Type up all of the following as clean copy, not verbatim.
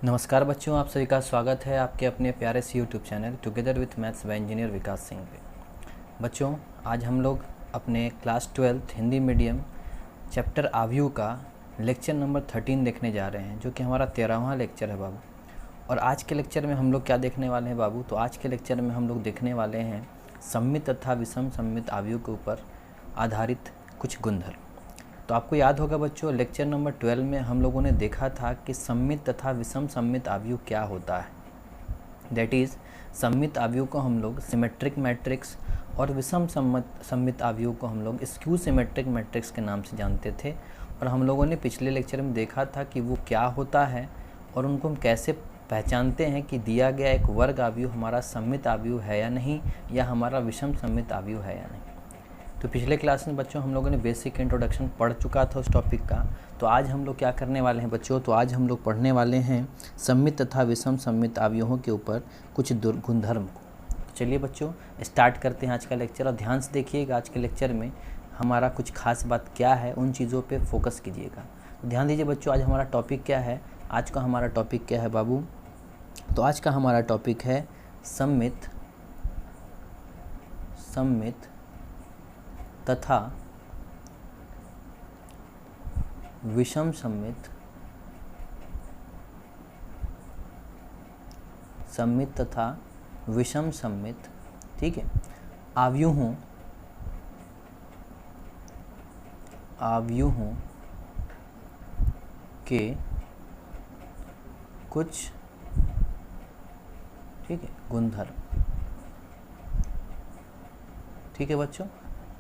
नमस्कार बच्चों, आप सभी का स्वागत है आपके अपने प्यारे से YouTube channel together with maths by engineer Vikas Singh पे। बच्चों, आज हम लोग अपने class 12th Hindi medium chapter आव्यू का लेक्चर नंबर 13 देखने जा रहे हैं, जो कि हमारा 13वां लेक्चर है बाबू। और आज के लेक्चर में हम लोग क्या देखने वाले हैं बाबू? तो आज के लेक्चर में हम लोग देखने वाले हैं सममित तथा विषम सममित आव्यूह के ऊपर आधारित कुछ गुणधर्म। तो आपको याद होगा बच्चों, लेक्चर नंबर 12 में हम लोगों ने देखा था कि सममित तथा विषम सममित आव्यूह क्या होता है। दैट इज़, सममित आव्यूह को हम लोग सिमेट्रिक मैट्रिक्स और विषम सममित आव्यूह को हम लोग स्क्यू सिमेट्रिक मैट्रिक्स के नाम से जानते थे। और हम लोगों ने पिछले लेक्चर में देखा था कि वो क्या होता है और उनको हम कैसे पहचानते हैं कि दिया गया एक वर्ग आव्यूह हमारा सममित आव्यूह है या नहीं, या हमारा विषम सममित आव्यूह है या नहीं। तो पिछले क्लास में बच्चों हम लोगों ने बेसिक इंट्रोडक्शन पढ़ चुका था उस टॉपिक का। तो आज हम लोग क्या करने वाले हैं बच्चों? तो आज हम लोग पढ़ने वाले हैं सममित तथा विषम सममित आव्यूहों के ऊपर कुछ गुणधर्म को। तो चलिए बच्चों, स्टार्ट करते हैं आज का लेक्चर। और ध्यान से देखिएगा, आज के लेक्चर में हमारा कुछ खास बात क्या है, उन चीज़ों पर फोकस कीजिएगा। तो ध्यान दीजिए बच्चों, आज हमारा टॉपिक क्या है? आज का हमारा टॉपिक क्या है बाबू? तो आज का हमारा टॉपिक है सममित तथा विषम सममित तथा विषम सममित, ठीक है, आव्यूहों के कुछ, ठीक है, गुणधर्म। ठीक है बच्चों,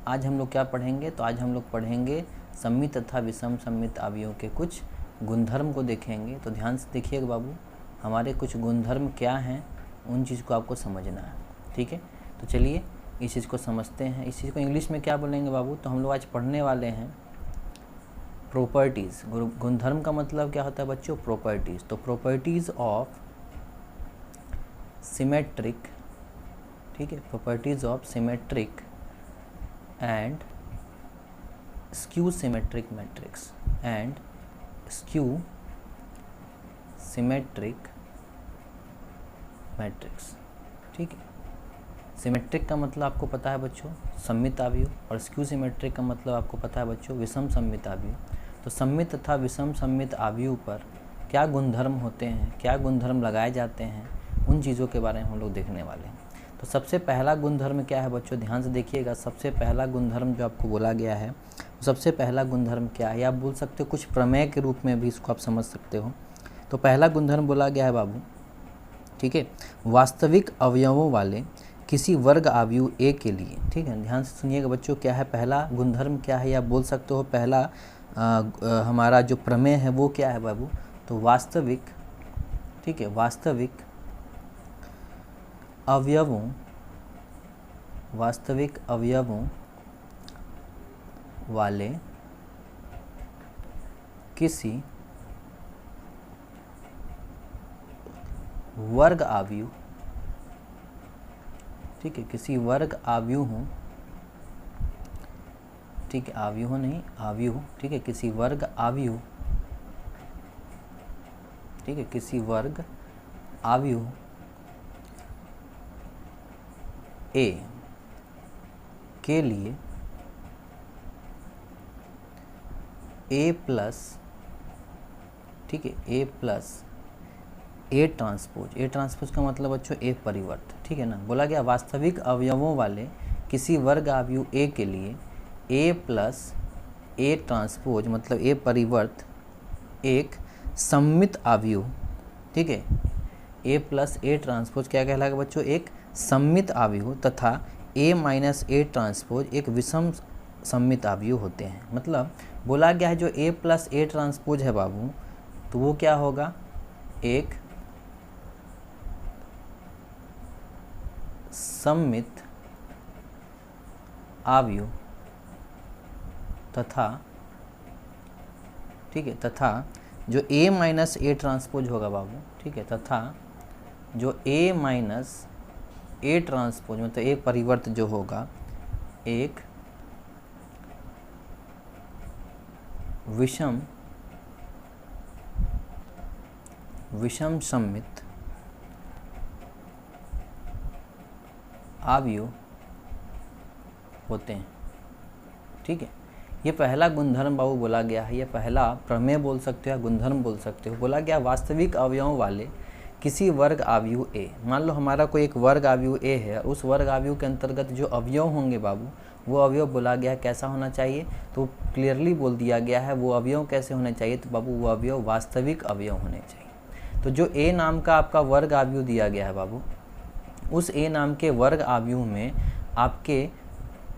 आज हम लोग क्या पढ़ेंगे? तो आज हम लोग पढ़ेंगे सममित तथा विषम सममित आव्यूहों के कुछ गुणधर्म को देखेंगे। तो ध्यान से देखिएगा बाबू, हमारे कुछ गुणधर्म क्या हैं, उन चीज़ को आपको समझना है। ठीक है, तो चलिए इस चीज़ को समझते हैं। इस चीज़ को इंग्लिश में क्या बोलेंगे बाबू? तो हम लोग आज पढ़ने वाले हैं प्रॉपर्टीज़। गुणधर्म का मतलब क्या होता है बच्चों? प्रॉपर्टीज़। तो प्रॉपर्टीज़ ऑफ सिमेट्रिक, ठीक है, properties of symmetric and skew symmetric matrix ठीक है। सिमेट्रिक का मतलब आपको पता है बच्चों, सममित आव्यूह, और स्क्यू सिमेट्रिक का मतलब आपको पता है बच्चों, विषम सममित आव्यूह। तो सममित तथा विषम सममित आव्यूह पर क्या गुणधर्म होते हैं, क्या गुणधर्म लगाए जाते हैं, उन चीज़ों के बारे में हम लोग देखने वाले हैं। तो सबसे पहला गुणधर्म क्या है बच्चों? ध्यान से देखिएगा, सबसे पहला गुणधर्म जो आपको बोला गया है, सबसे पहला गुणधर्म क्या है? आप बोल सकते हो, कुछ प्रमेय के रूप में भी इसको आप समझ सकते हो। तो पहला गुणधर्म बोला गया है बाबू, ठीक है, वास्तविक अवयवों वाले किसी वर्ग आव्यूह ए के लिए। ठीक है, ध्यान से सुनिएगा बच्चों, क्या है पहला गुणधर्म? क्या है, या बोल सकते हो पहला हमारा जो प्रमेय है वो क्या है बाबू? तो वास्तविक, ठीक है, वास्तविक अवयवों वाले किसी वर्ग आव्यूह, ठीक है, किसी वर्ग आव्यूहों, ठीक है, आव्यूह नहीं, आव्यूह, ठीक है, किसी वर्ग आव्यूह, ठीक है, किसी वर्ग आव्यूह ए के लिए ए प्लस, ठीक है, A plus A transpose. A transpose का मतलब बच्चों ए परिवर्त, ठीक है ना। बोला गया वास्तविक अवयवों वाले किसी वर्ग आव्यूह ए के लिए ए प्लस ए ट्रांसपोज मतलब ए परिवर्त एक सममित आव्यूह, ठीक है, ए प्लस ए ट्रांसपोज क्या कहलाएगा बच्चों? एक सममित आव्यूह, तथा ए माइनस ए ट्रांसपोज एक विषम सममित आव्यूह होते हैं। मतलब बोला गया है जो ए प्लस ए ट्रांसपोज है बाबू, तो वो क्या होगा? एक सममित आव्यूह तथा, ठीक है, तथा जो ए माइनस ए ट्रांसपोज होगा बाबू, ठीक है, तथा जो ए माइनस ए ट्रांसपोज मतलब ए परिवर्त जो होगा, एक विषम विषम सममित अवयव होते हैं। ठीक है, ये पहला गुणधर्म बाबू बोला गया है, ये पहला प्रमेय बोल सकते हो या गुणधर्म बोल सकते हो। बोला गया वास्तविक अवयवों वाले किसी वर्ग अवयव ए, मान लो हमारा कोई एक वर्ग अवयव ए है, उस वर्ग अवयव के अंतर्गत जो अवयव होंगे बाबू, वो अवयव बोला गया है कैसा होना चाहिए, तो क्लियरली बोल दिया गया है वो अवयव कैसे होने चाहिए, तो बाबू वो अवयव वास्तविक अवयव होने चाहिए। तो जो ए नाम का आपका वर्ग अवयव दिया गया है बाबू, उस ए नाम के वर्ग अवयव में आपके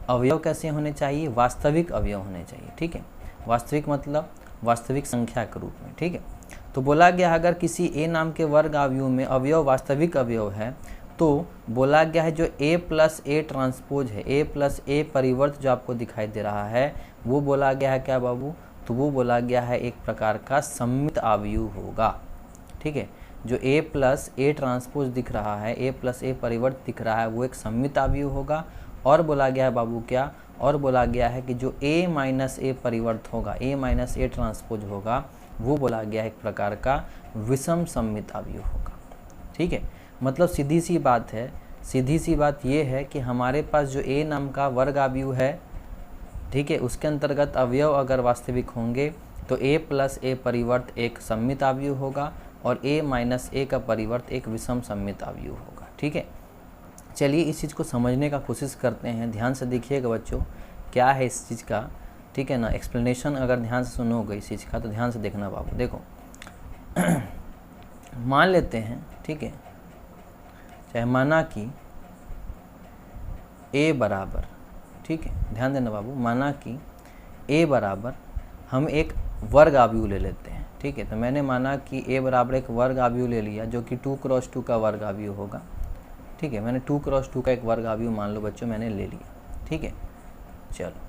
अवयव कैसे होने चाहिए, वास्तविक अवयव होने चाहिए। ठीक है, वास्तविक मतलब वास्तविक संख्या के रूप में। ठीक है, तो बोला गया अगर किसी ए नाम के वर्ग अवयव में अवयव वास्तविक अवयव है, तो बोला गया है जो a प्लस ए ट्रांसपोज है, a प्लस ए परिवर्त जो आपको दिखाई दे रहा है, वो बोला गया है क्या बाबू, तो वो बोला गया है एक प्रकार का सममित अवयव होगा। ठीक है, जो a प्लस ए ट्रांसपोज दिख रहा है, a प्लस ए परिवर्त दिख रहा है, वो एक सममित अवयव होगा। और बोला गया है बाबू क्या, और बोला गया है कि जो a माइनस ए परिवर्त होगा, a माइनस ए ट्रांसपोज होगा, वो बोला गया है एक प्रकार का विषम सममित अवयव होगा। ठीक है, मतलब सीधी सी बात है, सीधी सी बात ये है कि हमारे पास जो a नाम का वर्ग अवयव है, ठीक है, उसके अंतर्गत अवयव अगर वास्तविक होंगे तो a प्लस ए परिवर्त एक सममित अवयव होगा और a माइनस ए का परिवर्त एक विषम सममित अवयव होगा। ठीक है, चलिए इस चीज़ को समझने का कोशिश करते हैं। ध्यान से देखिएगा बच्चों, क्या है इस चीज़ का। ठीक है ना, एक्सप्लेनेशन अगर ध्यान से सुनोगे इस चीज़ का तो ध्यान से देखना बाबू। देखो मान लेते हैं, ठीक है, चाहे माना कि a बराबर, ठीक है, ध्यान देना बाबू, माना कि a बराबर हम एक वर्ग अवयव ले लेते हैं। ठीक है, तो मैंने माना कि a बराबर एक वर्ग अवयव ले लिया जो कि 2 क्रॉस 2 का वर्ग अवयव होगा। ठीक है, मैंने 2 क्रॉस 2 का एक वर्ग अवयव मान लो बच्चों मैंने ले लिया। ठीक है, चलो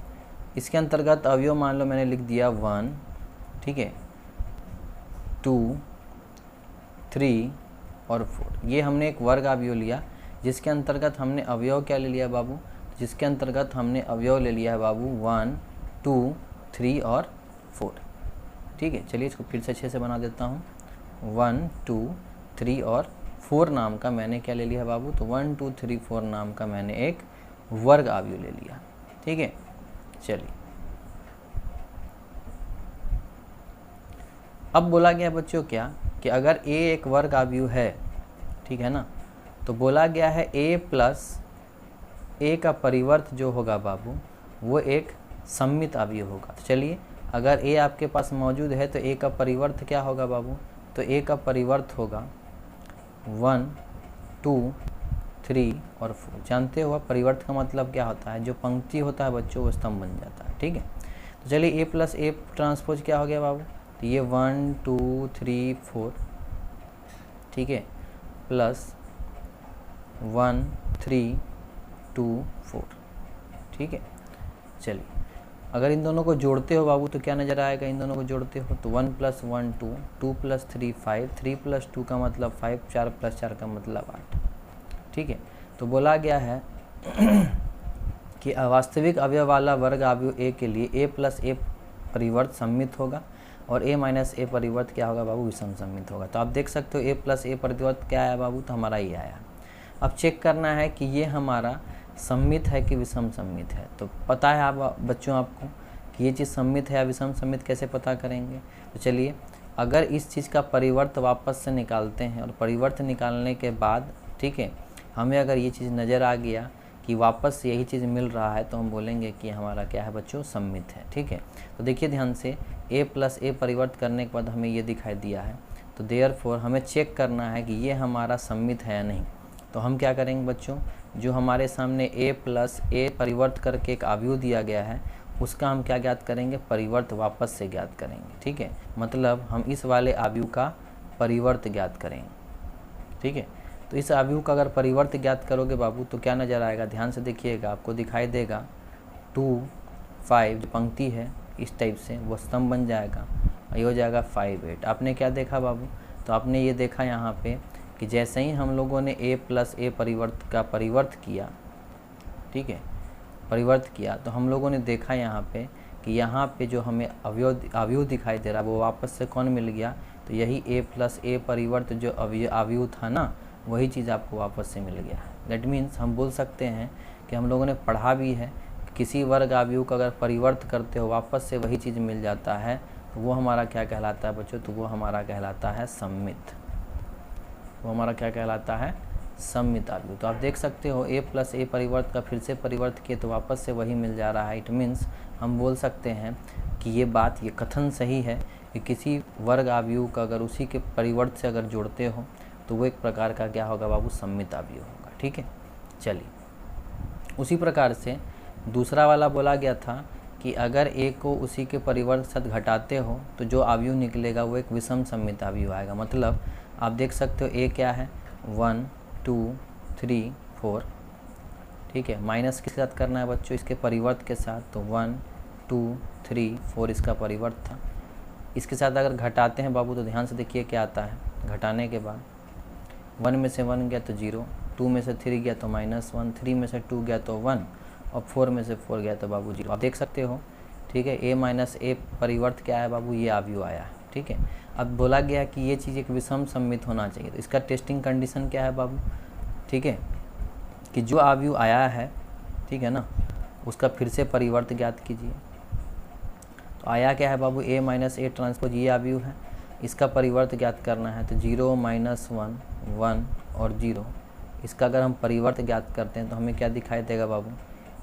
इसके अंतर्गत अवयव मान लो मैंने लिख दिया 1, ठीक है, 2, 3 और 4। ये हमने एक वर्ग अवयव लिया जिसके अंतर्गत हमने अवयव क्या ले लिया बाबू, जिसके अंतर्गत हमने अवयव ले लिया है बाबू 1, 2, 3 और 4। ठीक है, चलिए इसको फिर से अच्छे से बना देता हूँ। 1, 2, 3 और 4 नाम का मैंने क्या ले लिया है बाबू, तो 1, 2, 3, 4 नाम का मैंने एक वर्ग अवयव ले लिया। ठीक है, चलिए अब बोला गया बच्चों क्या कि अगर a एक वर्ग अवयव है, ठीक है ना, तो बोला गया है a प्लस ए का परिवर्त जो होगा बाबू वो एक सममित अवयव होगा। तो चलिए अगर a आपके पास मौजूद है तो a का परिवर्त क्या होगा बाबू, तो a का परिवर्त होगा 1, 2, 3 और 4। जानते हो परिवर्त का मतलब क्या होता है, जो पंक्ति होता है बच्चों वो स्तंभ बन जाता है। ठीक है, तो चलिए a प्लस ए ट्रांसपोज क्या हो गया बाबू, तो ये 1, 2, 3, 4, ठीक है, प्लस 1, 3, 2, 4। ठीक है, चलिए अगर इन दोनों को जोड़ते हो बाबू तो क्या नज़र आएगा, इन दोनों को जोड़ते हो तो 1 + 1 2, 2 + 3 5, 3 + 2 का मतलब 5, 4 + 4 का मतलब 8। ठीक है, तो बोला गया है कि अवास्तविक अवयव वाला वर्ग अवयव a के लिए a प्लस ए परिवर्त सममित होगा और a माइनस ए परिवर्त क्या होगा बाबू, विषम सममित होगा। तो आप देख सकते हो a प्लस ए परिवर्त क्या आया बाबू, तो हमारा ये आया। अब चेक करना है कि ये हमारा सममित है कि विषम सममित है। तो पता है आप बच्चों आपको कि ये चीज़ सममित है या विषम सममित कैसे पता करेंगे। तो चलिए अगर इस चीज़ का परिवर्त वापस से निकालते हैं और परिवर्त निकालने के बाद, ठीक है, हमें अगर ये चीज़ नज़र आ गया कि वापस यही चीज़ मिल रहा है तो हम बोलेंगे कि हमारा क्या है बच्चों, सममित है। ठीक है, तो देखिए ध्यान से a प्लस ए परिवर्त करने के बाद हमें ये दिखाई दिया है, तो देयरफॉर हमें चेक करना है कि ये हमारा सममित है या नहीं। तो हम क्या करेंगे बच्चों, जो हमारे सामने a प्लस ए परिवर्त करके एक अवयव दिया गया है उसका हम क्या ज्ञात करेंगे, परिवर्त वापस से ज्ञात करेंगे। ठीक है, मतलब हम इस वाले अवयव का परिवर्त ज्ञात करेंगे। ठीक है, तो इस अवयव का अगर परिवर्त ज्ञात करोगे बाबू तो क्या नज़र आएगा, ध्यान से देखिएगा, आपको दिखाई देगा 2, 5 जो पंक्ति है इस टाइप से वो स्तंभ बन जाएगा, ये हो जाएगा 5, 8। आपने क्या देखा बाबू, तो आपने ये देखा यहाँ पे कि जैसे ही हम लोगों ने a प्लस ए परिवर्त का परिवर्त किया, ठीक है, परिवर्त किया, तो हम लोगों ने देखा यहाँ पे कि यहाँ पे जो हमें अवयव दिखाई दे रहा है वो वापस से कौन मिल गया, तो यही a प्लस ए परिवर्त जो अवयव था ना, वही चीज़ आपको वापस से मिल गया है। दैट मीन्स हम बोल सकते हैं कि हम लोगों ने पढ़ा भी है, किसी वर्ग अवयव का अगर परिवर्त करते हो वापस से वही चीज़ मिल जाता है, तो वो हमारा क्या कहलाता है बच्चों? तो वो हमारा कहलाता है सममित। वो हमारा क्या कहलाता है? सममित अवयव। तो आप देख सकते हो a प्लस ए परिवर्त का फिर से परिवर्त किए तो वापस से वही मिल जा रहा है। इट मीन्स हम बोल सकते हैं कि ये बात, ये कथन सही है कि किसी वर्ग अवयव का अगर उसी के परिवर्त से अगर जोड़ते हो तो वो एक प्रकार का क्या होगा बाबू? सममित अवयव होगा। ठीक है, चलिए उसी प्रकार से दूसरा वाला बोला गया था कि अगर a को उसी के परिवर्त से घटाते हो तो जो अवयव निकलेगा वो एक विषम सममित अवयव आएगा। मतलब आप देख सकते हो a क्या है? 1 2 3 4। ठीक है, माइनस के साथ करना है बच्चों? इसके परिवर्त के साथ। तो 1 2 3 4 इसका परिवर्त था। इसके साथ अगर घटाते हैं बाबू तो ध्यान से देखिए क्या आता है। घटाने के बाद 1 में से 1 गया तो 0, 2 में से 3 गया तो -1, 3 में से 2 गया तो 1 और 4 में से 4 गया तो बाबू 0। आप देख सकते हो। ठीक है, a माइनस ए परिवर्त क्या है बाबू? ये अवयव आया है। ठीक है, अब बोला गया कि ये चीज़ एक विषम सममित होना चाहिए। तो इसका टेस्टिंग कंडीशन क्या है बाबू? ठीक है, कि जो अवयव आया है, ठीक है ना, उसका फिर से परिवर्त ज्ञात कीजिए। तो आया क्या है बाबू? a माइनस ए ट्रांसपोज ये अवयव है, इसका परिवर्त ज्ञात करना है। तो 0 -1 1 और 0, इसका अगर हम परिवर्त ज्ञात करते हैं तो हमें क्या दिखाई देगा बाबू?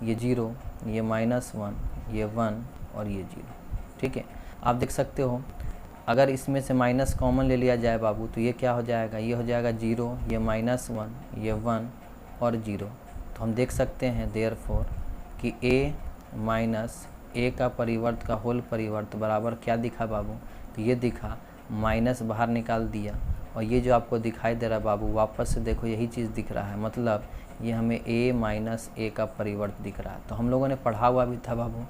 ये 0, ये -1, ये 1 और ये 0। ठीक है, आप देख सकते हो अगर इसमें से माइनस कॉमन ले लिया जाए बाबू तो ये क्या हो जाएगा? ये हो जाएगा 0, ये -1, ये 1 और 0। तो हम देख सकते हैं देयरफॉर कि a माइनस ए का परिवर्त का होल परिवर्त बराबर क्या दिखा बाबू? तो ये दिखा, माइनस बाहर निकाल दिया और ये जो आपको दिखाई दे रहा है बाबू, वापस से देखो यही चीज़ दिख रहा है। मतलब ये हमें a माइनस ए का परिवर्त दिख रहा है। तो हम लोगों ने पढ़ा हुआ भी था बाबू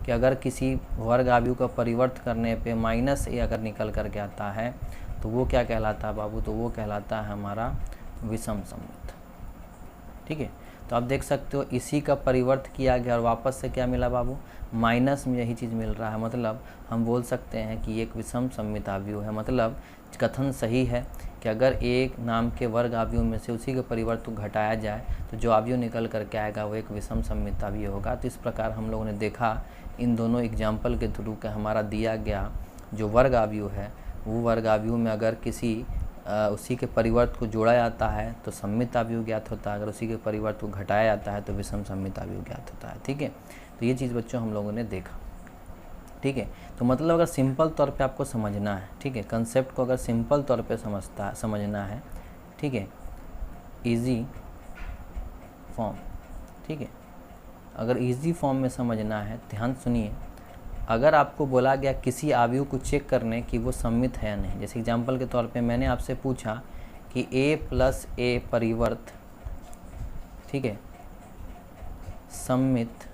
कि अगर किसी वर्ग अवयव का परिवर्त करने पे -a अगर निकल कर के आता है तो वो क्या कहलाता है बाबू? तो वो कहलाता है हमारा विषम सममित। ठीक है, तो आप देख सकते हो इसी का परिवर्त किया गया और वापस से क्या मिला बाबू? माइनस में यही चीज़ मिल रहा है। मतलब हम बोल सकते हैं कि एक विषम सममित अवयव है। मतलब कथन सही है कि अगर एक नाम के वर्ग अवयव में से उसी के परिवर्त को घटाया जाए तो जो अवयव निकल करके आएगा वो एक विषम सममित अवयव होगा। तो इस प्रकार हम लोगों ने देखा इन दोनों एग्जाम्पल के थ्रू के हमारा दिया गया जो वर्ग अवयव है वो वर्ग अवयव में अगर किसी उसी के परिवर्त को जोड़ा जाता है तो सममित अवयव ज्ञात होता है, अगर उसी के परिवर्त को घटाया जाता है तो विषम सममित अवयव ज्ञात होता है। ठीक है, तो ये चीज़ बच्चों हम लोगों ने देखा। ठीक है, तो मतलब अगर सिंपल तौर पे आपको समझना है, ठीक है, कंसेप्ट को अगर सिंपल तौर पे समझना है, ठीक है, इजी फॉर्म, ठीक है, अगर इजी फॉर्म में समझना है, ध्यान सुनिए। अगर आपको बोला गया किसी अवयव को चेक करने कि वो सममित है या नहीं, जैसे एग्जांपल के तौर पे मैंने आपसे पूछा कि a प्लस ए परिवर्त, ठीक है, सममित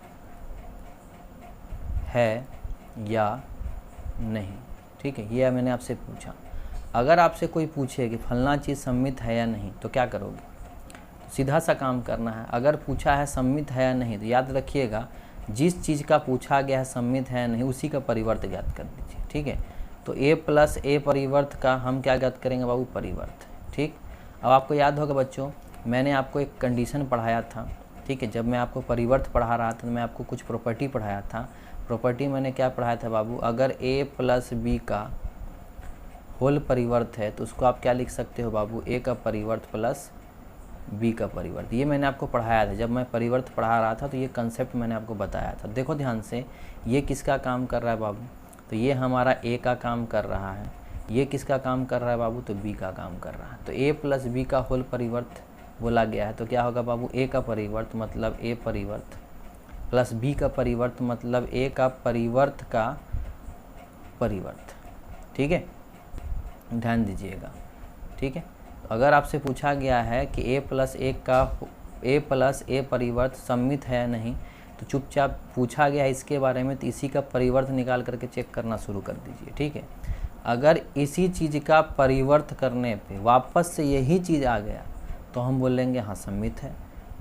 है या नहीं। ठीक है, ये मैंने आपसे पूछा। अगर आपसे कोई पूछे कि फलना चीज़ सममित है या नहीं तो क्या करोगे? तो सीधा सा काम करना है। अगर पूछा है सममित है या नहीं तो याद रखिएगा जिस चीज़ का पूछा गया है सममित है या नहीं उसी का परिवर्त ज्ञात कर दीजिए। ठीक है, तो a प्लस ए परिवर्त का हम क्या ज्ञात करेंगे बाबू? परिवर्त। ठीक, अब आपको याद होगा बच्चों मैंने आपको एक कंडीशन पढ़ाया था। ठीक है, जब मैं आपको परिवर्त पढ़ा रहा था तो मैं आपको कुछ प्रॉपर्टी पढ़ाया था। प्रॉपर्टी मैंने क्या पढ़ाया था बाबू? अगर a प्लस बी का होल परिवर्त है तो उसको आप क्या लिख सकते हो बाबू? a का परिवर्त प्लस b का परिवर्त। ये मैंने आपको पढ़ाया था जब मैं परिवर्त पढ़ा रहा था, तो ये कंसेप्ट मैंने आपको बताया था। देखो ध्यान से, ये किसका काम कर रहा है बाबू? तो ये हमारा a का काम कर रहा है। ये किसका काम कर रहा है बाबू? तो b का काम कर रहा है। तो a प्लस बी का होल परिवर्त बोला गया है तो क्या होगा बाबू? a का परिवर्त मतलब a परिवर्त प्लस b का परिवर्त मतलब a का परिवर्त का परिवर्त। ठीक है, ध्यान दीजिएगा। ठीक है, अगर आपसे पूछा गया है कि a प्लस ए परिवर्त सममित है या नहीं तो चुपचाप पूछा गया है इसके बारे में तो इसी का परिवर्त निकाल करके चेक करना शुरू कर दीजिए। ठीक है, अगर इसी चीज़ का परिवर्त करने पे वापस से यही चीज़ आ गया तो हम बोलेंगे हाँ सममित है।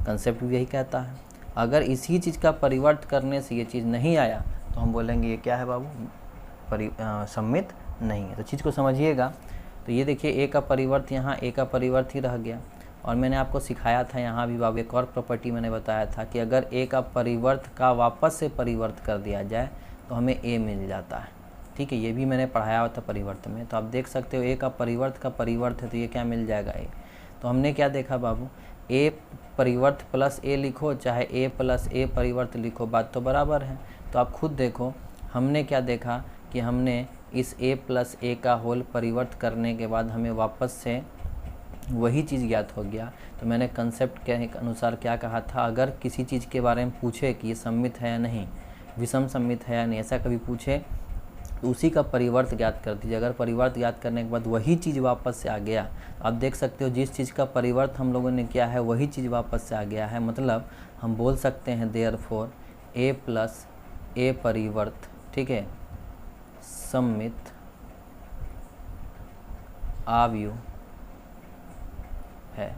कंसेप्ट भी यही कहता है। अगर इसी चीज़ का परिवर्त करने से ये चीज़ नहीं आया तो हम बोलेंगे ये क्या है बाबू? सममित नहीं है। तो चीज़ को समझिएगा। तो ये देखिए ए का परिवर्त यहाँ ए का परिवर्त ही रह गया। और मैंने आपको सिखाया था यहाँ भी बाबू एक और प्रॉपर्टी मैंने बताया था कि अगर ए का परिवर्त का वापस से परिवर्त कर दिया जाए तो हमें ए मिल जाता है। ठीक है, ये भी मैंने पढ़ाया हुआ था परिवर्त में। तो आप देख सकते हो ए का परिवर्त है तो ये क्या मिल जाएगा ए। तो हमने क्या देखा बाबू, ए परिवर्त प्लस ए लिखो चाहे ए प्लस ए परिवर्त लिखो, बात तो बराबर है। तो आप खुद देखो हमने क्या देखा कि हमने इस a प्लस ए का होल परिवर्त करने के बाद हमें वापस से वही चीज़ ज्ञात हो गया। तो मैंने कंसेप्ट के अनुसार क्या कहा था, अगर किसी चीज़ के बारे में पूछे कि ये सम्मित है या नहीं, विषम सम्मित है या नहीं, ऐसा कभी पूछे तो उसी का परिवर्त ज्ञात कर दीजिए। अगर परिवर्त ज्ञात करने के बाद वही चीज़ वापस से आ गया तो आप देख सकते हो जिस चीज़ का परिवर्त हम लोगों ने किया है वही चीज़ वापस से आ गया है। मतलब हम बोल सकते हैं देयरफॉर ए प्लस ए परिवर्त, ठीक है, सम्मित अवयव है।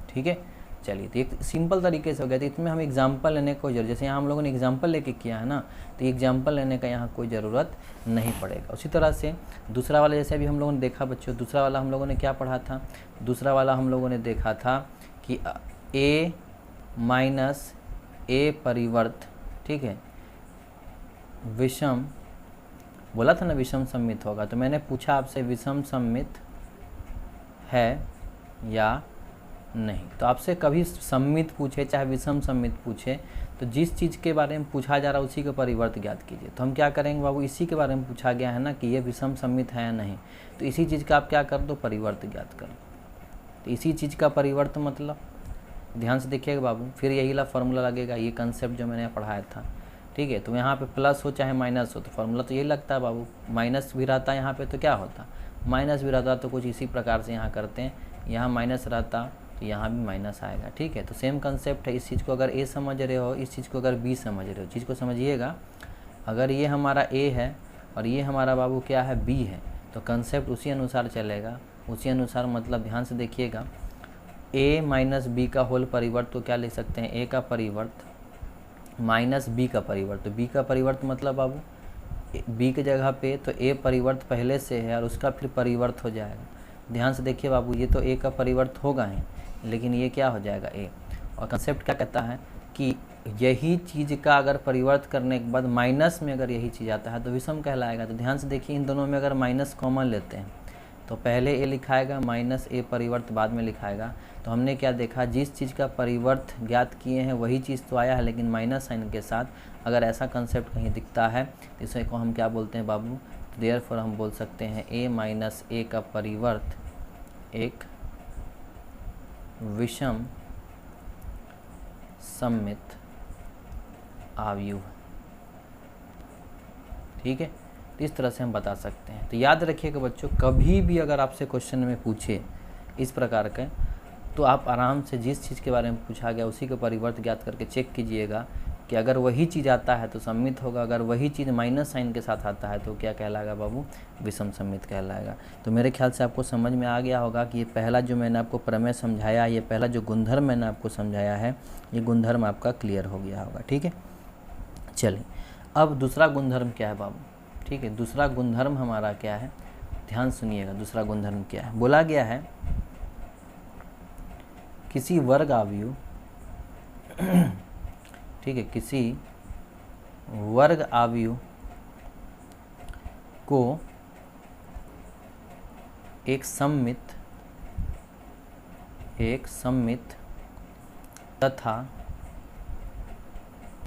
ठीक है, चलिए तो एक सिंपल तरीके से हो गया। तो इसमें हम एग्जाम्पल लेने को जरूरत, जैसे यहाँ हम लोगों ने एग्जाम्पल लेके किया है ना, तो एग्जाम्पल लेने का यहाँ कोई ज़रूरत नहीं पड़ेगा। उसी तरह से दूसरा वाला जैसे अभी हम लोगों ने देखा बच्चों, दूसरा वाला हम लोगों ने क्या पढ़ा था, दूसरा वाला हम लोगों ने देखा था कि a माइनस ए परिवर्त, ठीक है, विषम, बोला था ना विषम सम्मित होगा। तो मैंने पूछा आपसे विषम सम्मित है या नहीं। तो आपसे कभी सम्मित पूछे चाहे विषम सम्मित पूछे तो जिस चीज़ के बारे में पूछा जा रहा है उसी का परिवर्त ज्ञात कीजिए। तो हम क्या करेंगे बाबू, इसी के बारे में पूछा गया है ना कि ये विषम सम्मित है या नहीं, तो इसी चीज़ का आप क्या कर दो, परिवर्त ज्ञात करो। तो इसी चीज़ का परिवर्त मतलब ध्यान से देखिएगा बाबू, फिर यही ला फॉर्मूला लगेगा, ये कंसेप्ट जो मैंने पढ़ाया था। ठीक है, तो यहाँ पे प्लस हो चाहे माइनस हो तो फार्मूला तो यही लगता है बाबू। माइनस भी रहता है यहाँ पे तो क्या होता, माइनस भी रहता तो कुछ इसी प्रकार से यहाँ करते हैं, यहाँ माइनस रहता तो यहाँ भी माइनस आएगा। ठीक है, तो सेम कंसेप्ट है। इस चीज़ को अगर ए समझ रहे हो, इस चीज़ को अगर बी समझ रहे हो, चीज़ को समझिएगा। अगर ये हमारा ए है और ये हमारा बाबू क्या है, बी है, तो कंसेप्ट उसी अनुसार चलेगा, उसी अनुसार। मतलब ध्यान से देखिएगा, ए माइनस बी का होल परिवर्त तो क्या लिख सकते हैं, ए का परिवर्त माइनस बी का परिवर्त। तो बी का परिवर्त मतलब बाबू बी के जगह पे तो ए परिवर्त पहले से है और उसका फिर परिवर्त हो जाएगा। ध्यान से देखिए बाबू, ये तो ए का परिवर्त होगा ही, लेकिन ये क्या हो जाएगा, ए। और कंसेप्ट क्या कहता है कि यही चीज़ का अगर परिवर्त करने के बाद माइनस में अगर यही चीज़ आता है तो विषम कहलाएगा। तो ध्यान से देखिए, इन दोनों में अगर माइनस कॉमन लेते हैं तो पहले ए लिखाएगा, माइनस ए परिवर्त बाद में लिखाएगा। तो हमने क्या देखा, जिस चीज़ का परिवर्त ज्ञात किए हैं वही चीज़ तो आया है, लेकिन माइनस साइन के साथ। अगर ऐसा कंसेप्ट कहीं दिखता है तो इसे को हम क्या बोलते हैं बाबू, तो देयरफॉर हम बोल सकते हैं ए माइनस ए का परिवर्त एक विषम सम्मित अवयव। ठीक है, तो इस तरह से हम बता सकते हैं। तो याद रखिएगा बच्चों, कभी भी अगर आपसे क्वेश्चन में पूछे इस प्रकार के, तो आप आराम से जिस चीज़ के बारे में पूछा गया उसी का परिवर्त ज्ञात करके चेक कीजिएगा कि अगर वही चीज़ आता है तो सम्मित होगा, अगर वही चीज़ माइनस साइन के साथ आता है तो क्या कहलाएगा बाबू, विषम सम्मित कहलाएगा। तो मेरे ख्याल से आपको समझ में आ गया होगा कि ये पहला जो मैंने आपको प्रमेय समझाया, ये पहला जो गुणधर्म मैंने आपको समझाया है, ये गुणधर्म आपका क्लियर हो गया होगा। ठीक है, चलिए अब दूसरा गुणधर्म क्या है बाबू। ठीक है, दूसरा गुणधर्म हमारा क्या है, ध्यान सुनिएगा। दूसरा गुणधर्म क्या है, बोला गया है किसी वर्ग अवयव, ठीक है, किसी वर्ग अवयव को एक सम्मित तथा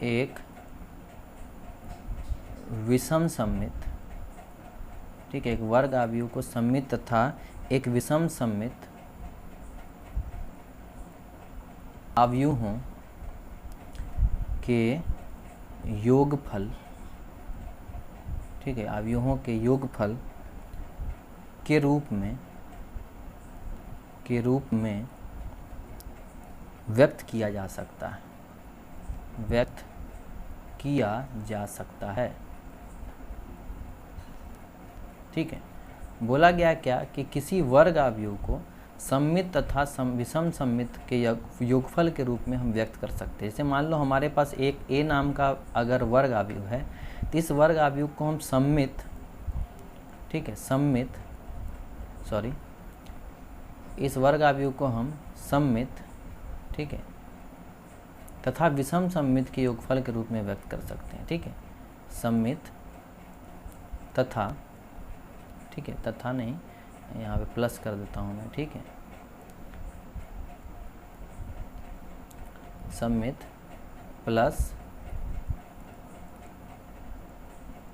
एक विषम सम्मित, ठीक है, एक वर्ग अवयव को सम्मित तथा एक विषम सम्मित अवयवों के योगफल, ठीक है, अवयवों के योगफल के रूप में व्यक्त किया जा सकता है, व्यक्त किया जा सकता है। ठीक है, बोला गया क्या कि किसी वर्ग अवयव को सम्मित तथा विषम सम्मित के योगफल के रूप में हम व्यक्त कर सकते हैं। जैसे मान लो हमारे पास एक ए नाम का अगर वर्ग अवयव है तो इस वर्ग अवयव को हम सम्मित ठीक है, सममित, सॉरी, इस वर्ग आव्यूह को हम सममित, ठीक है, तथा विषम सममित के योगफल के रूप में व्यक्त कर सकते हैं। ठीक है, सममित तथा, ठीक है, तथा नहीं, यहाँ पे प्लस कर देता हूँ मैं। ठीक है, सममित प्लस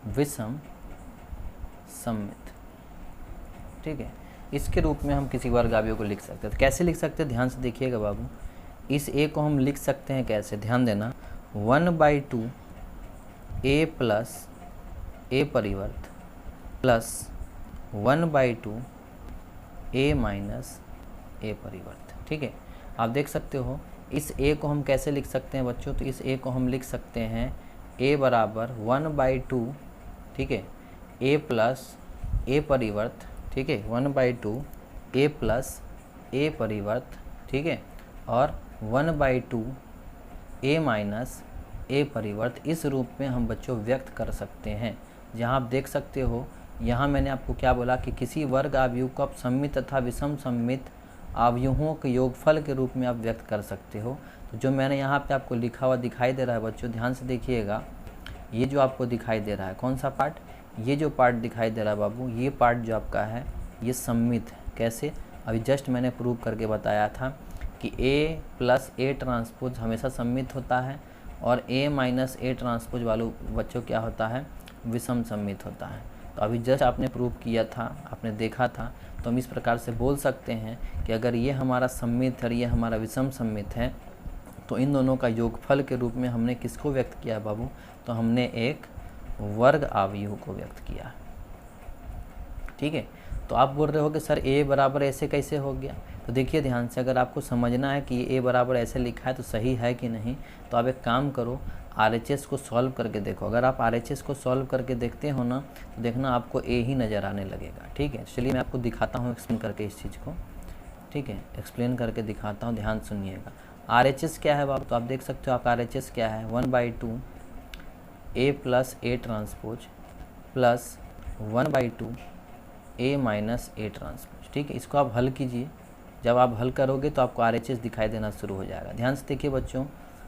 विषम सममित। ठीक है, इसके रूप में हम किसी वर्ग आव्यूह को लिख सकते हैं। तो कैसे लिख सकते हैं, ध्यान से देखिएगा बाबू। इस ए को हम लिख सकते हैं कैसे, ध्यान देना, 1/2 ए प्लस ए परिवर्त प्लस 1/2 ए माइनस ए परिवर्त। ठीक है, आप देख सकते हो इस ए को हम कैसे लिख सकते हैं बच्चों, तो इस ए को हम लिख सकते हैं ए बराबर 1/2, ठीक है, ए प्लस ए परिवर्त, ठीक है, 1/2 ए प्लस ए परिवर्त, ठीक है, और 1/2 ए माइनस ए परिवर्त। इस रूप में हम बच्चों व्यक्त कर सकते हैं। जहाँ आप देख सकते हो, यहाँ मैंने आपको क्या बोला कि किसी वर्ग आव्यूह को आप सममित तथा विषम सममित आव्यूहों के योगफल के रूप में आप व्यक्त कर सकते हो। तो जो मैंने यहाँ पे आपको लिखा हुआ दिखाई दे रहा है बच्चों, ध्यान से देखिएगा, ये जो आपको दिखाई दे रहा है, कौन सा पार्ट, ये जो पार्ट दिखाई दे रहा है बाबू, ये पार्ट जो आपका है ये सममित है। कैसे, अभी जस्ट मैंने प्रूव करके बताया था कि ए प्लस ए ट्रांसपोज हमेशा सममित होता है और ए माइनस ए ट्रांसपोज वालों बच्चों क्या होता है, विषम सममित होता है। तो अभी जस्ट आपने प्रूव किया था, आपने देखा था, तो हम इस प्रकार से बोल सकते हैं कि अगर ये हमारा सममित है और ये हमारा विषम सममित है, तो इन दोनों का योगफल के रूप में हमने किसको व्यक्त किया बाबू, तो हमने एक वर्ग आव्यूह को व्यक्त किया। ठीक है, तो आप बोल रहे हो कि सर ए बराबर ऐसे कैसे हो गया, तो देखिए ध्यान से, अगर आपको समझना है कि ए बराबर ऐसे लिखा है तो सही है कि नहीं, तो आप एक काम करो, RHS को सॉल्व करके देखो। अगर आप RHS को सॉल्व करके देखते हो ना, तो देखना आपको ए ही नज़र आने लगेगा। ठीक है, चलिए मैं आपको दिखाता हूँ एक्सप्लेन करके इस चीज़ को। ठीक है, एक्सप्लेन करके दिखाता हूँ, ध्यान सुनिएगा। RHS क्या है बाबू, तो आप देख सकते हो, आप RHS क्या है, 1/2 A plus A transpose plus 1/2 A minus A transpose. ठीक है, इसको आप हल कीजिए। जब आप हल करोगे तो आपको RHS दिखाई देना शुरू हो जाएगा। ध्यान से देखिए बच्चों,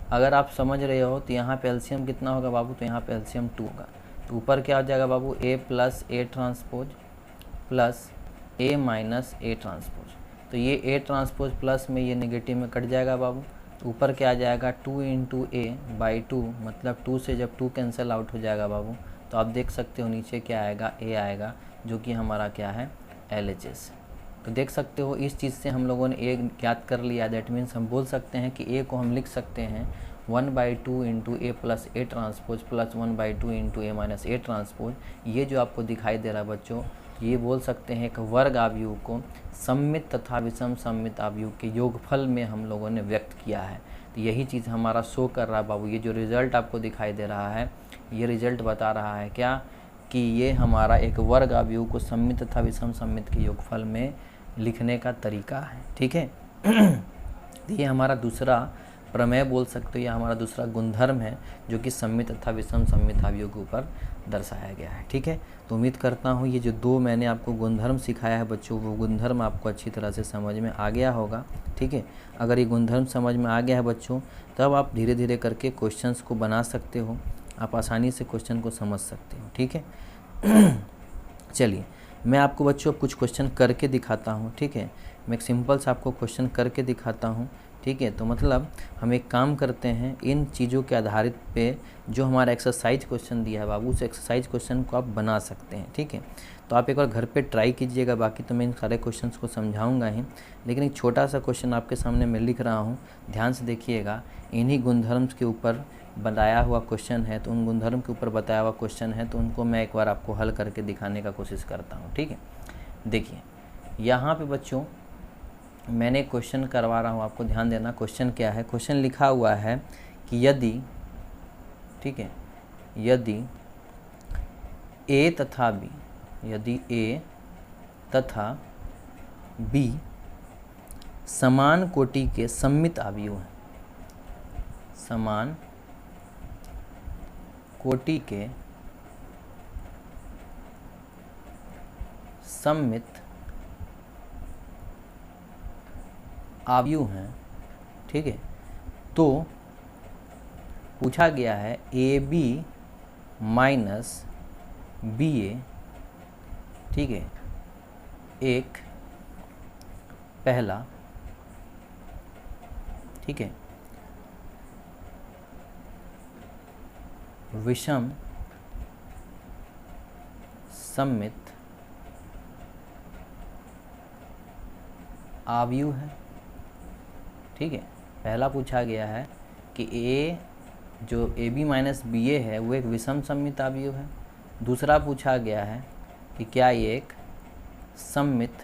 अगर आप समझ रहे हो तो यहाँ पे एलसीएम कितना होगा बाबू, तो यहाँ पे एलसीएम 2 होगा। तो ऊपर क्या हो जाएगा बाबू, A plus A transpose plus A minus A transpose. तो ये ए ट्रांसपोज प्लस में ये नेगेटिव में कट जाएगा बाबू। तो ऊपर क्या आ जाएगा, 2 × a/2, मतलब 2 से जब 2 कैंसिल आउट हो जाएगा बाबू, तो आप देख सकते हो नीचे क्या आएगा, ए आएगा, जो कि हमारा क्या है, LHS। तो देख सकते हो इस चीज़ से हम लोगों ने ए ज्ञात कर लिया। दैट मीन्स हम बोल सकते हैं कि ए को हम लिख सकते हैं 1/2 × a plus A transpose plus 1/2 × a minus A transpose. ये जो आपको दिखाई दे रहा है बच्चों, ये बोल सकते हैं कि वर्ग आव्यूह को सममित तथा विषम सममित आव्यूह के योगफल में हम लोगों ने व्यक्त किया है। तो यही चीज़ हमारा शो कर रहा है बाबू। ये जो रिज़ल्ट आपको दिखाई दे रहा है, ये रिज़ल्ट बता रहा है क्या, कि ये हमारा एक वर्ग आव्यूह को सममित तथा विषम सममित के योगफल में लिखने का तरीका है। ठीक है, ये हमारा दूसरा प्रमेय बोल सकते हो, या हमारा दूसरा गुणधर्म है, जो कि सममित तथा विषम सममित आव्यूह के ऊपर दर्शाया गया है। ठीक है, तो उम्मीद करता हूँ ये जो दो मैंने आपको गुणधर्म सिखाया है बच्चों, वो गुणधर्म आपको अच्छी तरह से समझ में आ गया होगा। ठीक है, अगर ये गुणधर्म समझ में आ गया है बच्चों, तब आप धीरे धीरे करके क्वेश्चंस को बना सकते हो, आप आसानी से क्वेश्चन को समझ सकते हो। ठीक है, चलिए मैं आपको बच्चों कुछ क्वेश्चन करके दिखाता हूँ। ठीक है, मैं एक सिंपल सा आपको क्वेश्चन करके दिखाता हूँ। ठीक है, तो मतलब हम एक काम करते हैं, इन चीज़ों के आधारित पे जो हमारा एक्सरसाइज क्वेश्चन दिया है बाबू, उस एक्सरसाइज क्वेश्चन को आप बना सकते हैं। ठीक है, तो आप एक बार घर पे ट्राई कीजिएगा। बाकी तो मैं इन सारे क्वेश्चंस को समझाऊंगा ही, लेकिन एक छोटा सा क्वेश्चन आपके सामने मैं लिख रहा हूँ, ध्यान से देखिएगा। इन्हीं गुणधर्म के ऊपर बताया हुआ क्वेश्चन है, तो उन गुणधर्म के ऊपर बताया हुआ क्वेश्चन है, तो उनको मैं एक बार आपको हल करके दिखाने का कोशिश करता हूँ। ठीक है, देखिए यहाँ पे बच्चों मैंने क्वेश्चन करवा रहा हूँ, आपको ध्यान देना। क्वेश्चन क्या है, क्वेश्चन लिखा हुआ है कि यदि, ठीक है, यदि ए तथा बी, यदि ए तथा बी समान कोटि के सममित आव्यूह हैं, समान कोटि के सममित अवयव हैं, ठीक है। तो पूछा गया है ए बी माइनस बी ए, ठीक है, एक पहला, ठीक है, विषम सममित अवयव है, ठीक है। पहला पूछा गया है कि ए जो ए बी माइनस बी ए है वो एक विषम सममित अवयव है। दूसरा पूछा गया है कि क्या ये एक सममित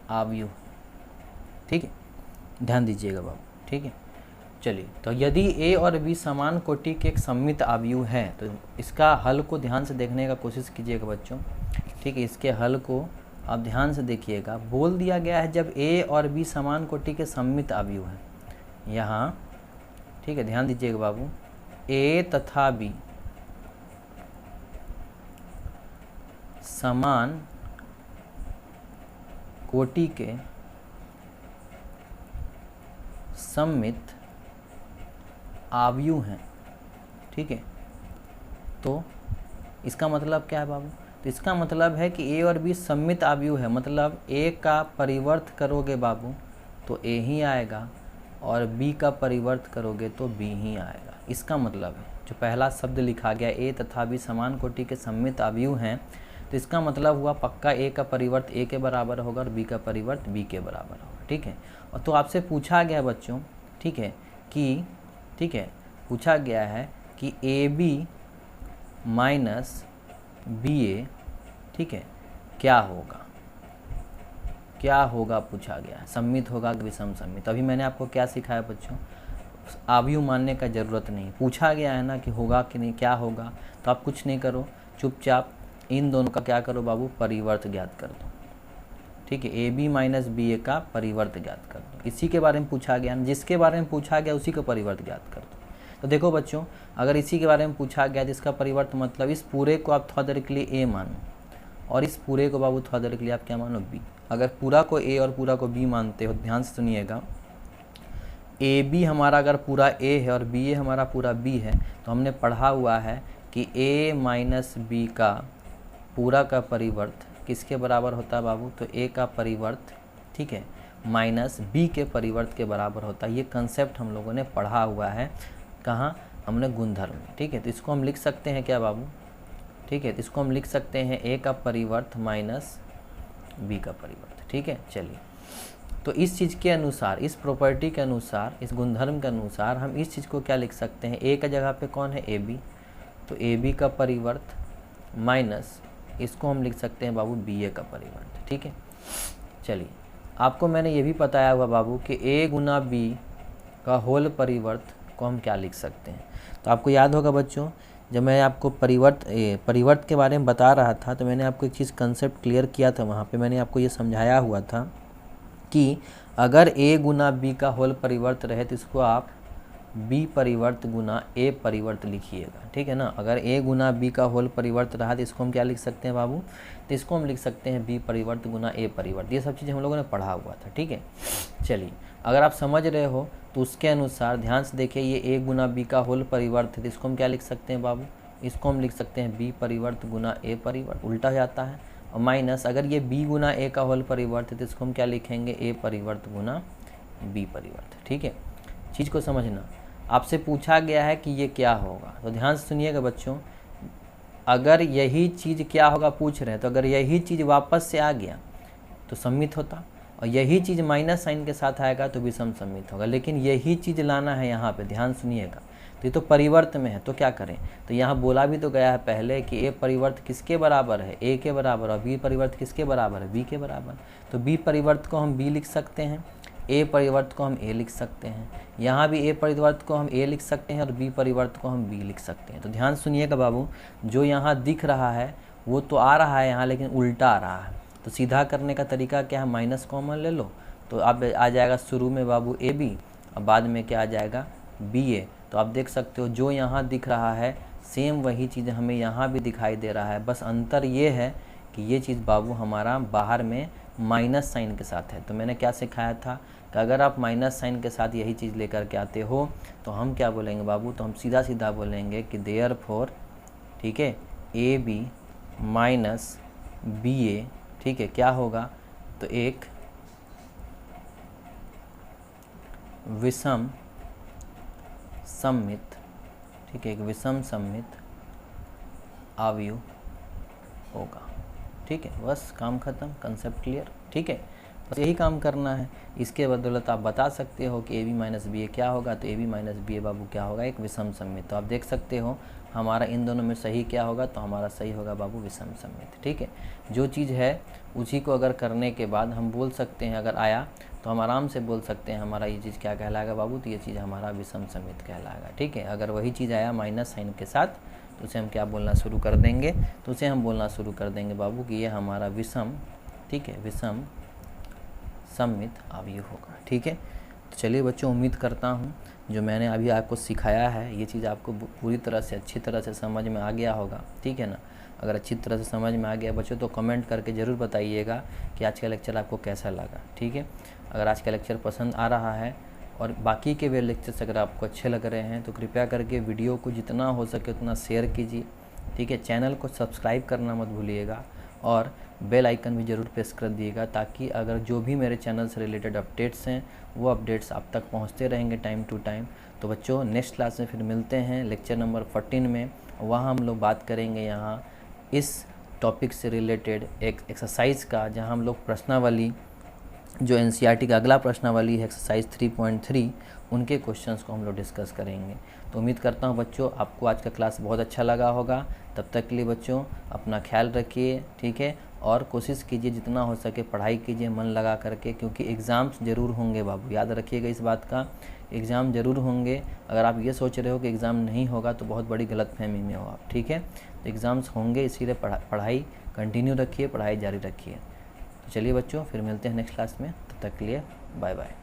अवयव, ठीक है, ध्यान दीजिएगा बाबू, ठीक है। चलिए, तो यदि ए और बी समान कोटि के एक सममित अवयव है तो इसका हल को ध्यान से देखने का कोशिश कीजिएगा बच्चों, ठीक है। इसके हल को आप ध्यान से देखिएगा। बोल दिया गया है जब ए और बी समान कोटि के सममित अवयव हैं यहाँ, ठीक है, ध्यान दीजिएगा बाबू, ए तथा बी समान कोटि के सममित अवयव हैं, ठीक है। तो इसका मतलब क्या है बाबू? तो इसका मतलब है कि ए और बी सममित अवयव है, मतलब ए का परिवर्त करोगे बाबू तो ए ही आएगा और बी का परिवर्त करोगे तो बी ही आएगा। इसका मतलब है जो पहला शब्द लिखा गया ए तथा बी समान कोटि के सममित अवयव हैं, तो इसका मतलब हुआ पक्का ए का परिवर्त ए के बराबर होगा और बी का परिवर्त बी के बराबर होगा, ठीक है। और तो आपसे पूछा गया बच्चों, ठीक है, कि ठीक है, पूछा गया है कि ए बी माइनस बी ए, ठीक है, क्या होगा, क्या होगा पूछा गया है, सममित होगा कि विषम सममित। अभी मैंने आपको क्या सिखाया बच्चों, अवयव मानने का ज़रूरत नहीं, पूछा गया है ना कि होगा कि नहीं, क्या होगा, तो आप कुछ नहीं करो, चुपचाप इन दोनों का क्या करो बाबू, परिवर्त ज्ञात कर दो, ठीक है। ए बी माइनस बी ए का परिवर्त ज्ञात कर दो। इसी के बारे में पूछा गया, जिसके बारे में पूछा गया उसी का परिवर्त ज्ञात कर दो। तो देखो बच्चों, अगर इसी के बारे में पूछा गया जिसका परिवर्त, मतलब इस पूरे को आप थोड़ा देर के लिए ए मानो और इस पूरे को बाबू थोड़ा देर के लिए आप क्या मानो, बी। अगर पूरा को ए और पूरा को बी मानते हो, ध्यान से सुनिएगा, ए बी हमारा अगर पूरा ए है और बी ए हमारा पूरा बी है, तो हमने पढ़ा हुआ है कि ए माइनस बी का पूरा का परिवर्त किसके बराबर होता है बाबू, तो ए का परिवर्त, ठीक है, माइनस बी के परिवर्त के बराबर होता है। ये कंसेप्ट हम लोगों ने पढ़ा हुआ है, कहाँ, हमने गुणधर्म में, ठीक है। तो इसको हम लिख सकते हैं क्या बाबू, ठीक है, तो इसको हम लिख सकते हैं ए का परिवर्त माइनस बी का परिवर्त, ठीक है। चलिए, तो इस चीज़ के अनुसार, इस प्रॉपर्टी के अनुसार, इस गुणधर्म के अनुसार हम इस चीज़ को क्या लिख सकते हैं, ए का जगह पे कौन है, ए बी, तो ए बी का परिवर्त माइनस इसको हम लिख सकते हैं बाबू बी ए का परिवर्त, ठीक है। चलिए, आपको मैंने ये भी बताया हुआ बाबू कि ए गुना बी का होल परिवर्त को हम क्या लिख सकते हैं। तो आपको याद होगा बच्चों, जब मैं आपको परिवर्त के बारे में बता रहा था तो मैंने आपको एक चीज़ कंसेप्ट क्लियर किया था, वहाँ पे मैंने आपको ये समझाया हुआ था कि अगर ए गुना बी का होल परिवर्त रहे तो इसको आप बी परिवर्त गुना ए परिवर्त लिखिएगा, ठीक है ना। अगर ए गुना बी का होल परिवर्त रहा तो इसको हम क्या लिख सकते हैं बाबू, तो इसको हम लिख सकते हैं बी परिवर्त गुना ए परिवर्त। ये सब चीज़ हम लोगों ने पढ़ा हुआ था, ठीक है। चलिए, अगर आप समझ रहे हो तो उसके अनुसार ध्यान से देखिए, ये ए गुना बी का होल परिवर्त है तो इसको हम क्या लिख सकते हैं बाबू, इसको हम लिख सकते हैं बी परिवर्त गुना ए परिवर्त, उल्टा जाता है। और माइनस अगर ये बी गुना ए का होल परिवर्त है तो इसको हम क्या लिखेंगे, ए परिवर्त गुना बी परिवर्त, ठीक है। चीज़ को समझना, आपसे पूछा गया है कि ये क्या होगा, तो ध्यान से सुनिएगा बच्चों, अगर यही चीज़ क्या होगा पूछ रहे हैं, तो अगर यही चीज़ वापस से आ गया तो सममित होता, और यही चीज़ माइनस साइन के साथ आएगा तो विषम सममित होगा। लेकिन यही चीज़ लाना है यहाँ पे, ध्यान सुनिएगा, तो ये तो परिवर्त में है, तो क्या करें, तो यहाँ बोला भी तो गया है पहले कि ए परिवर्त किसके बराबर है, ए के बराबर, और बी परिवर्त किसके बराबर है, बी के बराबर। तो बी परिवर्त को हम बी लिख सकते हैं, ए परिवर्त को हम ए लिख सकते हैं, यहाँ भी ए परिवर्त को हम ए लिख सकते हैं और बी परिवर्त को हम बी लिख सकते हैं। तो ध्यान सुनिएगा बाबू, जो यहाँ दिख रहा है वो तो आ रहा है यहाँ, लेकिन उल्टा आ रहा है। तो सीधा करने का तरीका क्या है, माइनस कॉमन ले लो, तो अब आ जाएगा शुरू में बाबू ए बी और बाद में क्या आ जाएगा, बी ए। तो आप देख सकते हो जो यहाँ दिख रहा है सेम वही चीज़ हमें यहाँ भी दिखाई दे रहा है, बस अंतर ये है कि ये चीज़ बाबू हमारा बाहर में माइनस साइन के साथ है। तो मैंने क्या सिखाया था कि अगर आप माइनस साइन के साथ यही चीज़ लेकर के आते हो तो हम क्या बोलेंगे बाबू, तो हम सीधा सीधा बोलेंगे कि देयरफॉर, ठीक है, ए बी माइनस बी ए, ठीक है, क्या होगा, तो एक विषम सममित, ठीक है, एक विषम सममित अवयव होगा। ठीक है, बस काम खत्म, कंसेप्ट क्लियर। ठीक है, बस यही काम करना है। इसके बदौलत आप बता सकते हो कि ए बी माइनस बी ए क्या होगा, तो ए बी माइनस बी ए बाबू क्या होगा, एक विषम सममित। तो आप देख सकते हो हमारा इन दोनों में सही क्या होगा, तो हमारा सही होगा बाबू विषम सममित। ठीक है, जो चीज़ है उसी को अगर करने के बाद हम बोल सकते हैं, अगर आया तो हम आराम से बोल सकते हैं हमारा ये चीज़ क्या कहलाएगा बाबू, तो ये चीज़ हमारा विषम सममित कहलाएगा। ठीक है, अगर वही चीज़ आया माइनस साइन के साथ तो उसे हम क्या बोलना शुरू कर देंगे, तो उसे हम बोलना शुरू कर देंगे बाबू कि ये हमारा विषम, ठीक है, विषम सममित अवयव होगा। ठीक है, तो चलिए बच्चों, उम्मीद करता हूँ जो मैंने अभी आपको सिखाया है ये चीज़ आपको पूरी तरह से अच्छी तरह से समझ में आ गया होगा। ठीक है ना, अगर अच्छी तरह से समझ में आ गया बच्चों तो कमेंट करके ज़रूर बताइएगा कि आज का लेक्चर आपको कैसा लगा। ठीक है, अगर आज का लेक्चर पसंद आ रहा है और बाकी के वे लेक्चर्स अगर आपको अच्छे लग रहे हैं तो कृपया करके वीडियो को जितना हो सके उतना शेयर कीजिए। ठीक है, चैनल को सब्सक्राइब करना मत भूलिएगा और बेल आइकन भी ज़रूर प्रेस कर दिएगा, ताकि अगर जो भी मेरे चैनल से रिलेटेड अपडेट्स हैं वो अपडेट्स आप तक पहुंचते रहेंगे टाइम टू टाइम। तो बच्चों, नेक्स्ट क्लास में फिर मिलते हैं लेक्चर नंबर 14 में। वहाँ हम लोग बात करेंगे यहाँ इस टॉपिक से रिलेटेड एक एक्सरसाइज का, जहाँ हम लोग प्रश्नावली जो एनसीईआरटी का अगला प्रश्नावली है एक्सरसाइज 3.3 उनके क्वेश्चंस को हम लोग डिस्कस करेंगे। तो उम्मीद करता हूँ बच्चों आपको आज का क्लास बहुत अच्छा लगा होगा। तब तक के लिए बच्चों अपना ख्याल रखिए। ठीक है, और कोशिश कीजिए जितना हो सके पढ़ाई कीजिए मन लगा करके, क्योंकि एग्ज़ाम्स ज़रूर होंगे बाबू, याद रखिएगा इस बात का, एग्ज़ाम ज़रूर होंगे। अगर आप ये सोच रहे हो कि एग्ज़ाम नहीं होगा तो बहुत बड़ी गलतफहमी में हो आप। ठीक है, तो एग्ज़ाम्स होंगे, इसीलिए पढ़ाई कंटिन्यू रखिए, पढ़ाई जारी रखिए। तो चलिए बच्चों, फिर मिलते हैं नेक्स्ट क्लास में, तब तक के लिए बाय बाय।